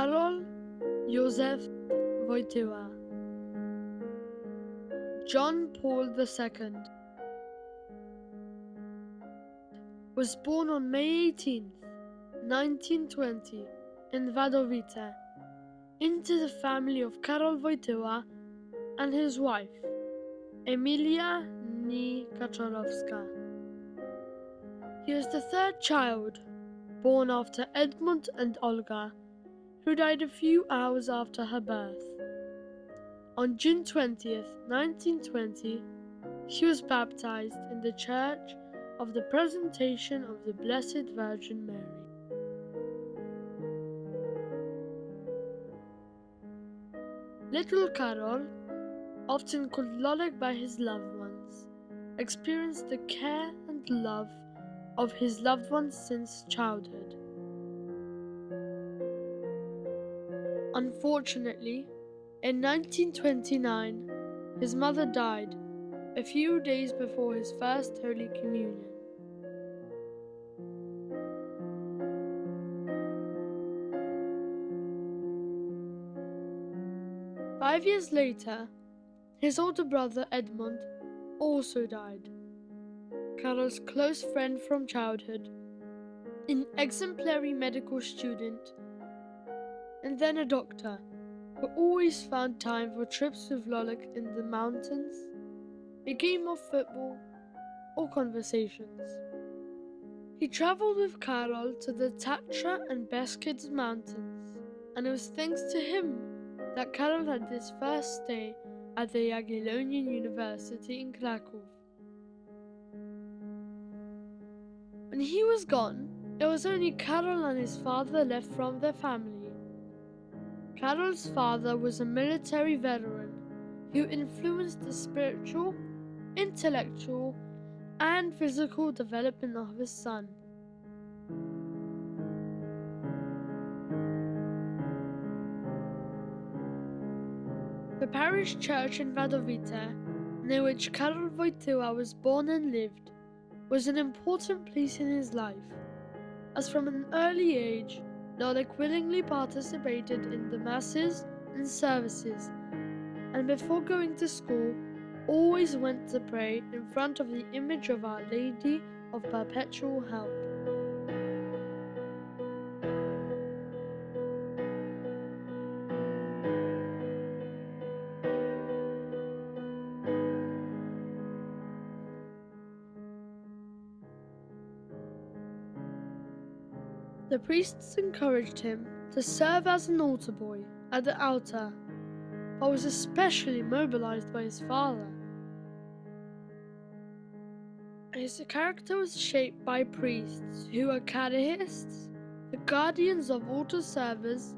Karol, Jozef, Wojtyla. John Paul II was born on May 18th, 1920 in Wadowice into the family of Karol Wojtyla and his wife, Emilia Kaczorowska. He was the third child, born after Edmund and Olga, who died a few hours after her birth. On June 20th, 1920, she was baptized in the Church of the Presentation of the Blessed Virgin Mary. Little Karol, often called Lolek by his loved ones, experienced the care and love of his loved ones since childhood. Unfortunately, in 1929, his mother died a few days before his first Holy Communion. Five years later, his older brother Edmund also died. Karol's close friend from childhood, an exemplary medical student, and then a doctor, who always found time for trips with Lolek in the mountains, a game of football, or conversations. He traveled with Karol to the Tatra and Beskids mountains, and it was thanks to him that Karol had his first stay at the Jagiellonian University in Kraków. When he was gone, it was only Karol and his father left from their family. Karol's father was a military veteran who influenced the spiritual, intellectual, and physical development of his son. The parish church in Wadowice, near which Karol Wojtyla was born and lived, was an important place in his life, as from an early age, Lolek willingly participated in the masses and services, and before going to school, always went to pray in front of the image of Our Lady of Perpetual Help. The priests encouraged him to serve as an altar boy at the altar, but was especially mobilized by his father. His character was shaped by priests who were catechists, the guardians of altar servers,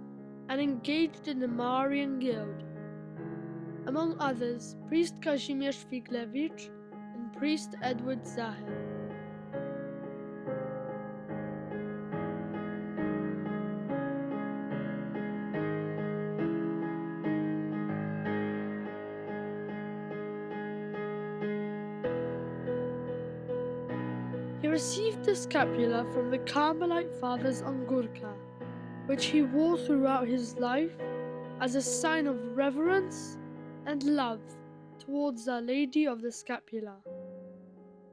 and engaged in the Marian Guild. Among others, priest Kazimierz Figlewicz and priest Edward Zacher. He received the scapula from the Carmelite fathers on Górka, which he wore throughout his life as a sign of reverence and love towards Our Lady of the Scapula.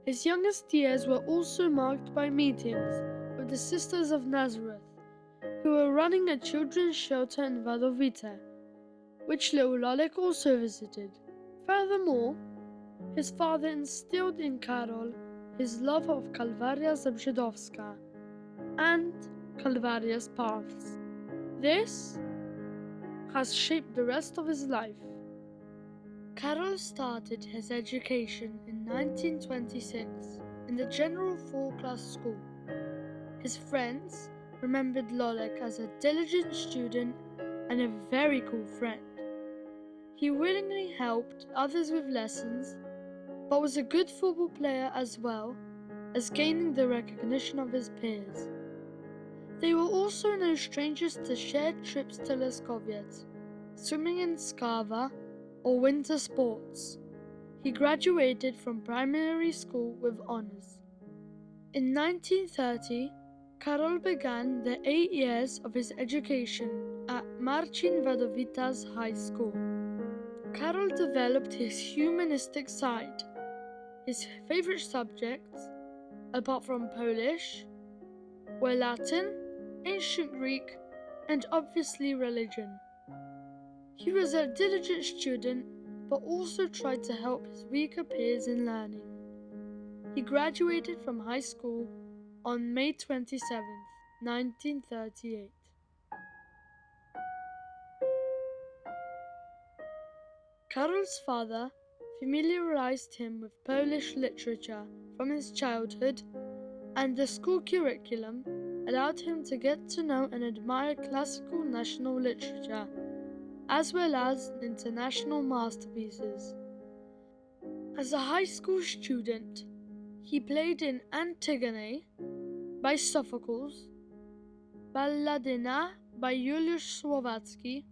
His youngest years were also marked by meetings with the Sisters of Nazareth, who were running a children's shelter in Wadowice, which little Lolek also visited. Furthermore, his father instilled in Karol his love of Kalwaria Zebrzydowska and Kalwaria's paths. This has shaped the rest of his life. Karol started his education in 1926 in the General 4-class school. His friends remembered Lolek as a diligent student and a very cool friend. He willingly helped others with lessons, but was a good football player as well as gaining the recognition of his peers. They were also no strangers to shared trips to Leskowiec, swimming in Skava, or winter sports. He graduated from primary school with honors. In 1930, Karol began the 8 years of his education at Marcin Wadowita's high school. Karol developed his humanistic side. His favorite subjects, apart from Polish, were Latin, ancient Greek, and obviously religion. He was a diligent student, but also tried to help his weaker peers in learning. He graduated from high school on May 27, 1938. Karol's father familiarized him with Polish literature from his childhood, and the school curriculum allowed him to get to know and admire classical national literature, as well as international masterpieces. As a high school student, he played in Antigone by Sophocles, Balladyna by Juliusz Słowacki,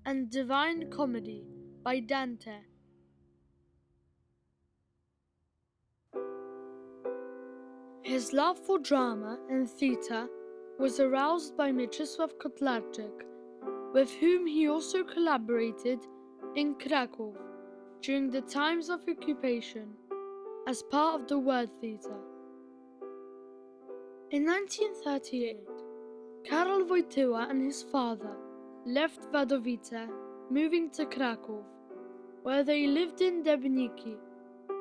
and Divine Comedy by Dante. His love for drama and theatre was aroused by Mieczysław Kotlarczyk, with whom he also collaborated in Kraków during the times of occupation as part of the Word Theatre. In 1938, Karol Wojtyla and his father left Wadowice, moving to Kraków, where they lived in Debniki,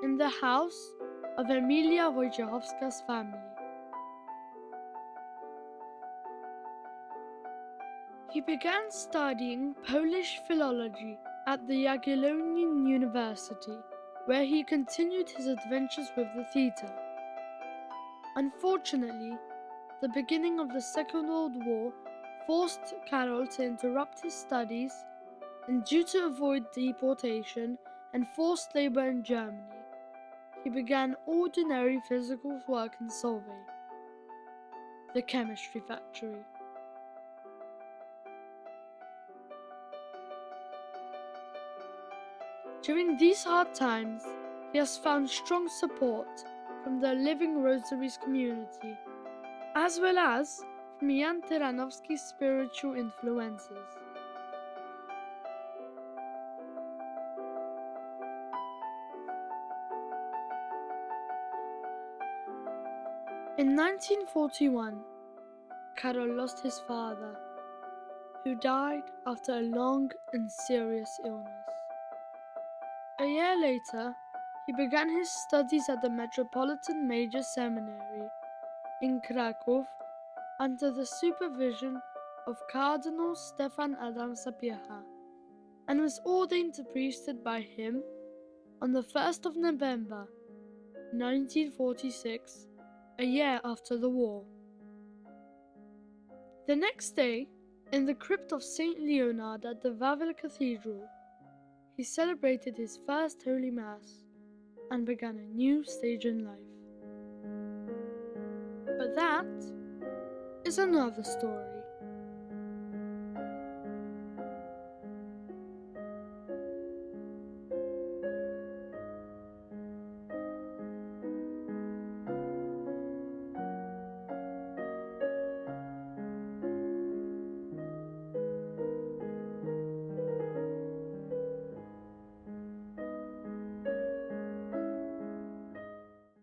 in the house of Emilia Wojciechowska's family. He began studying Polish philology at the Jagiellonian University, where he continued his adventures with the theatre. Unfortunately, the beginning of the Second World War forced Karol to interrupt his studies, and due to avoid deportation and forced labor in Germany, he began ordinary physical work in Solvay, the chemistry factory. During these hard times, he has found strong support from the Living Rosaries community, as well as from Jan Tyranowski's spiritual influences. In 1941, Karol lost his father, who died after a long and serious illness. A year later, he began his studies at the Metropolitan Major Seminary in Kraków under the supervision of Cardinal Stefan Adam Sapieha, and was ordained to priesthood by him on the 1st of November 1946, a year after the war. The next day, in the crypt of St. Leonard at the Wawel Cathedral, he celebrated his first Holy Mass and began a new stage in life. But that is another story.